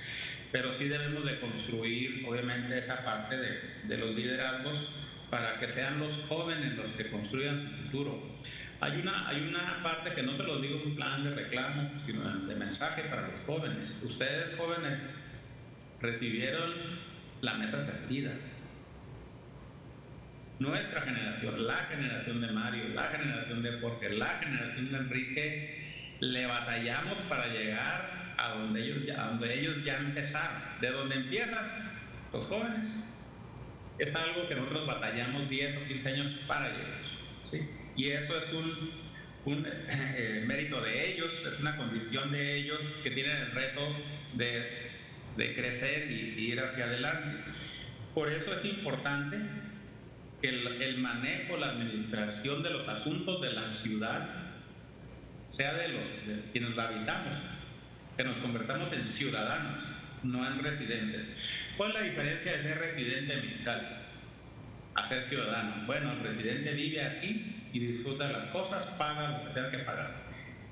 Pero sí debemos de construir, obviamente, esa parte de los liderazgos para que sean los jóvenes los que construyan su futuro. Hay una parte que no se los digo en un plan de reclamo, sino de mensaje para los jóvenes. Ustedes, jóvenes, recibieron la mesa servida. Nuestra generación, la generación de Mario, la generación de Jorge, la generación de Enrique, le batallamos para llegar a donde ellos ya empezaron. De donde empiezan los jóvenes, es algo que nosotros batallamos 10 o 15 años para llegar, ¿sí? Y eso es un mérito de ellos, es una condición de ellos que tienen el reto de crecer y ir hacia adelante. Por eso es importante que el manejo, la administración de los asuntos de la ciudad sea de quienes la habitamos, que nos convertamos en ciudadanos, no en residentes. ¿Cuál es la diferencia de ser residente en Mexicali a ser ciudadano? Bueno, el residente vive aquí y disfruta las cosas, paga lo que tenga que pagar.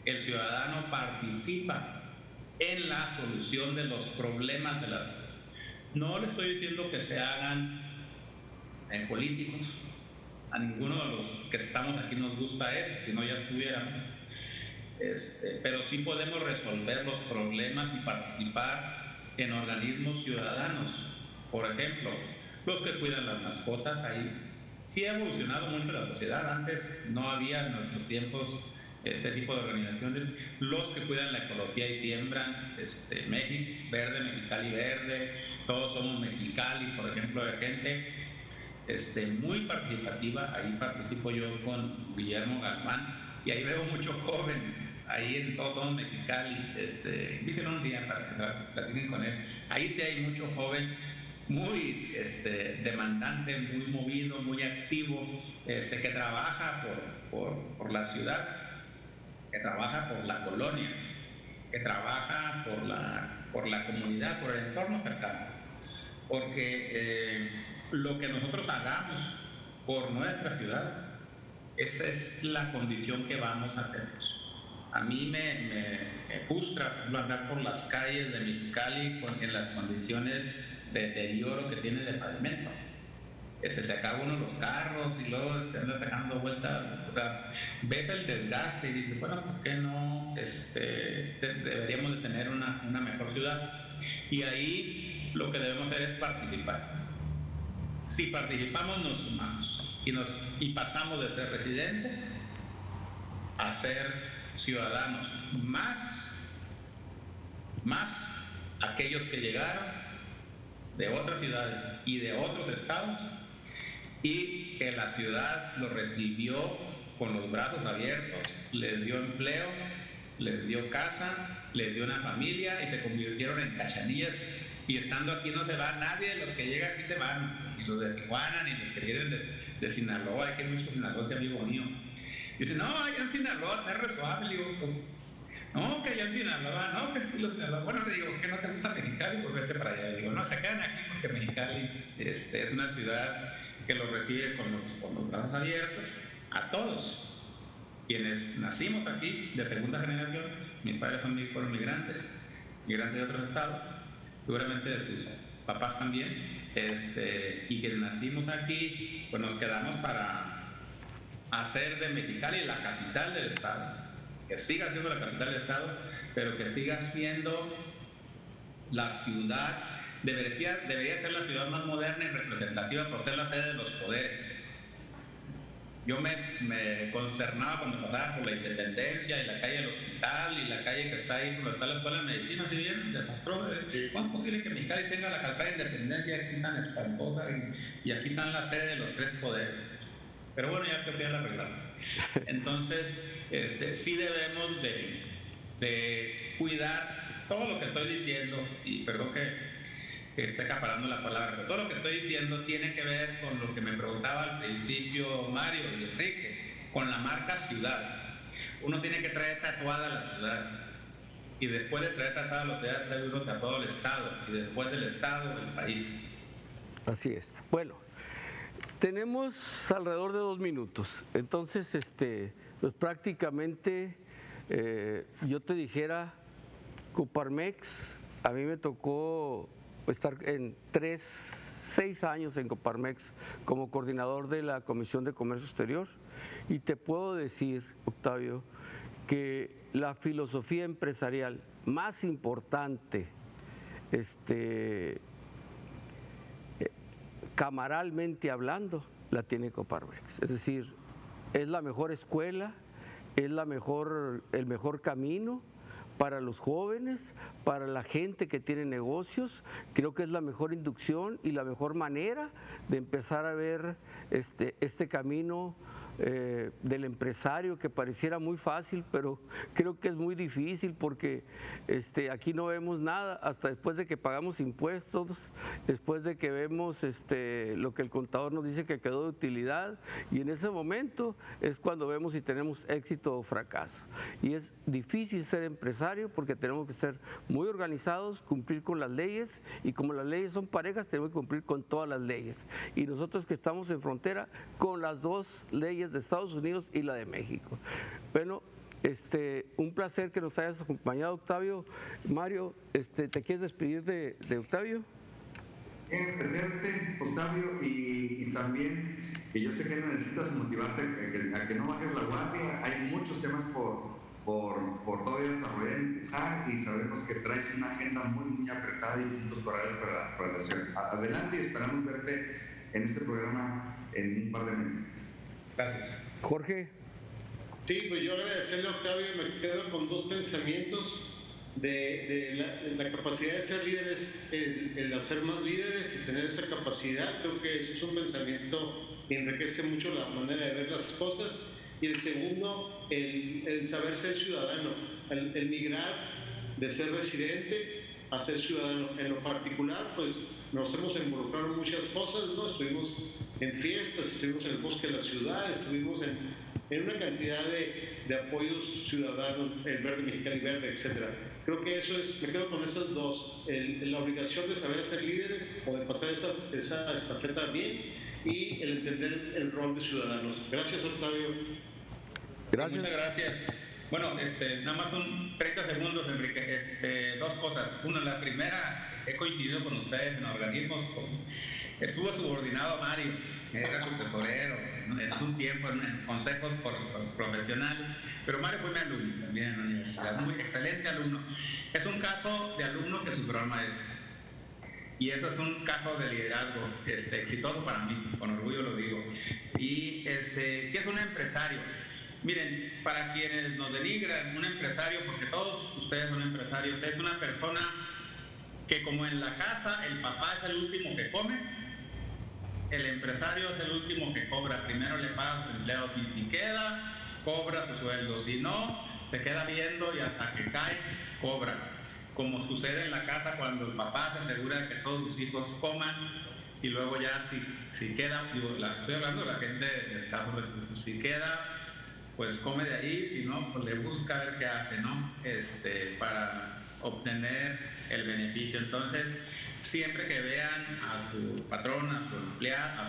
El ciudadano participa en la solución de los problemas de la ciudad. No le estoy diciendo que se hagan políticos. A ninguno de los que estamos aquí nos gusta eso, si no ya estuviéramos. Pero sí podemos resolver los problemas y participar en organismos ciudadanos. Por ejemplo, los que cuidan las mascotas, ahí sí ha evolucionado mucho la sociedad. Antes no había en nuestros tiempos este tipo de organizaciones. Los que cuidan la ecología y siembran, México Verde, Mexicali Verde, todos somos Mexicali, por ejemplo, de gente muy participativa. Ahí participo yo con Guillermo Galván y ahí veo mucho joven. Ahí en Todos Somos Mexicali, invítenlo un día para que platiquen con él. Ahí sí hay mucho joven muy demandante, muy movido, muy activo, que trabaja por la ciudad, que trabaja por la colonia, que trabaja por la comunidad, por el entorno cercano. Porque lo que nosotros hagamos por nuestra ciudad, esa es la condición que vamos a tener. A mí me frustra andar por las calles de Mexicali en las condiciones de deterioro que tiene de pavimento. Se acaba uno los carros y luego anda sacando vueltas. O sea, ves el desgaste y dices, bueno, ¿por qué no deberíamos de tener una mejor ciudad? Y ahí lo que debemos hacer es participar. Si participamos, nos sumamos y pasamos de ser residentes a ser ciudadanos, más aquellos que llegaron de otras ciudades y de otros estados y que la ciudad los recibió con los brazos abiertos, les dio empleo, les dio casa, les dio una familia y se convirtieron en cachanillas. Y estando aquí no se va nadie de los que llega aquí, se van, ni los de Tijuana, ni los que vienen de Sinaloa. Hay que muchos sinaloenses, amigo mío. Dice, no, allá en Sinaloa es re suave. Le digo, no, que allá en Sinaloa, no, que estilo Sinaloa. Bueno, le digo, ¿qué no te gusta Mexicali? Pues vete para allá. Le digo, no, se quedan aquí porque Mexicali es una ciudad que los recibe con los brazos abiertos a todos. Quienes nacimos aquí de segunda generación, mis padres fueron migrantes de otros estados, seguramente de sus papás también, y quienes nacimos aquí, pues nos quedamos para hacer de Mexicali la capital del estado, que siga siendo la capital del estado, pero que siga siendo la ciudad, debería ser la ciudad más moderna y representativa por ser la sede de los poderes. Yo me concernaba cuando pasaba por la Independencia y la calle del Hospital y la calle que está ahí donde está la Escuela de Medicina, así bien desastroso. ¿Cómo es posible que Mexicali tenga la calzada de Independencia aquí tan espantosa y aquí están la sede de los tres poderes? Pero bueno, ya creo que ya la arreglaron. Entonces, sí debemos de cuidar todo lo que estoy diciendo, y perdón que esté acaparando la palabra, pero todo lo que estoy diciendo tiene que ver con lo que me preguntaba al principio Mario y Enrique, con la marca ciudad. Uno tiene que traer tatuada la ciudad, y después de traer tatuada la ciudad, trae uno tatuado el estado, y después del estado, el país. Así es. Bueno, Tenemos alrededor de 2 minutos, entonces pues prácticamente yo te dijera, Coparmex, a mí me tocó estar 6 años en Coparmex como coordinador de la Comisión de Comercio Exterior, y te puedo decir, Octavio, que la filosofía empresarial más importante, camaralmente hablando, la tiene Coparmex. Es decir, es la mejor escuela, es el mejor camino para los jóvenes, para la gente que tiene negocios. Creo que es la mejor inducción y la mejor manera de empezar a ver este camino del empresario, que pareciera muy fácil, pero creo que es muy difícil, porque aquí no vemos nada hasta después de que pagamos impuestos, después de que vemos lo que el contador nos dice que quedó de utilidad, y en ese momento es cuando vemos si tenemos éxito o fracaso. Y es difícil ser empresario porque tenemos que ser muy organizados, cumplir con las leyes, y como las leyes son parejas, tenemos que cumplir con todas las leyes. Y nosotros que estamos en frontera con las 2 leyes de Estados Unidos y la de México. Bueno, un placer que nos hayas acompañado, Octavio. Mario, ¿te quieres despedir de Octavio? Agradecerte, Octavio, y también que yo sé que necesitas motivarte a que no bajes la guardia. Hay muchos temas por todavía desarrollar y empujar, y sabemos que traes una agenda muy apretada y puntos corales para la ciudad. Adelante, y esperamos verte en este programa en un par de meses. Gracias. Jorge. Sí, pues yo agradecerle a Octavio, me quedo con 2 pensamientos de la capacidad de ser líderes, el hacer más líderes y tener esa capacidad. Creo que ese es un pensamiento que enriquece mucho la manera de ver las cosas. Y el segundo, el saber ser ciudadano, el migrar de ser residente a ser ciudadano. En lo particular, pues nos hemos involucrado en muchas cosas, ¿no? Estuvimos en fiestas, estuvimos en el Bosque de la Ciudad, estuvimos en una cantidad de apoyos ciudadanos, el Verde Mexicali Verde, etc. Creo que eso me quedo con esas 2, la obligación de saber hacer líderes o de pasar esa estafeta bien, y el entender el rol de ciudadanos. Gracias, Octavio. Gracias. Muchas gracias. Bueno, nada más son 30 segundos, Enrique. 2 cosas. Una, la primera, he coincidido con ustedes en organismos. Estuvo subordinado a Mario, era su tesorero, en un tiempo en consejos profesionales, pero Mario fue mi alumno también en la universidad, muy excelente alumno. Es un caso de alumno que superó al maestro. Y eso es un caso de liderazgo exitoso para mí, con orgullo lo digo. Y ¿qué es un empresario? Miren, para quienes nos denigran, un empresario, porque todos ustedes son empresarios, es una persona que, como en la casa el papá es el último que come, el empresario es el último que cobra. Primero le paga a sus empleados, y si queda, cobra su sueldo. Si no, se queda viendo y hasta que cae, cobra. Como sucede en la casa cuando el papá se asegura de que todos sus hijos coman, y luego ya si queda, estoy hablando de la gente de escasos recursos, si queda, pues come de ahí, si no, pues le busca ver qué hace, ¿no? Para obtener el beneficio. Entonces, siempre que vean a su patrón, a su empleado,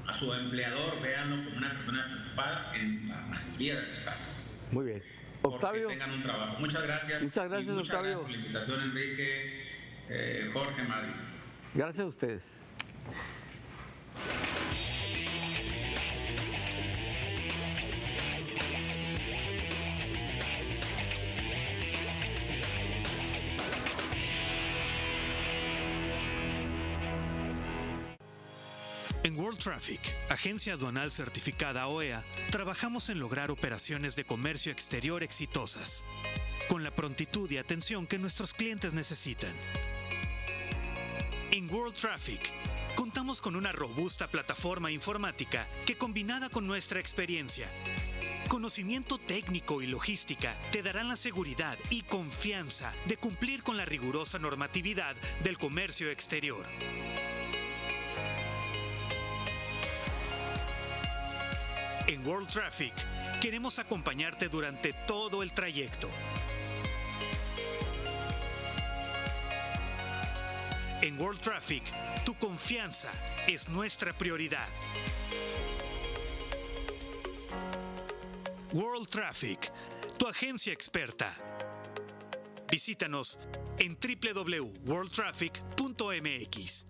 a su empleador, véanlo como una persona preocupada en la mayoría de los casos. Muy bien. Octavio. Porque tengan un trabajo. Muchas gracias. Muchas gracias, muchas Octavio. Gracias por la invitación, Enrique, Jorge, Mario. Gracias a ustedes. En World Traffic, agencia aduanal certificada OEA, trabajamos en lograr operaciones de comercio exterior exitosas, con la prontitud y atención que nuestros clientes necesitan. En World Traffic, contamos con una robusta plataforma informática que, combinada con nuestra experiencia, conocimiento técnico y logística, te darán la seguridad y confianza de cumplir con la rigurosa normatividad del comercio exterior. En World Traffic, queremos acompañarte durante todo el trayecto. En World Traffic, tu confianza es nuestra prioridad. World Traffic, tu agencia experta. Visítanos en www.worldtraffic.mx.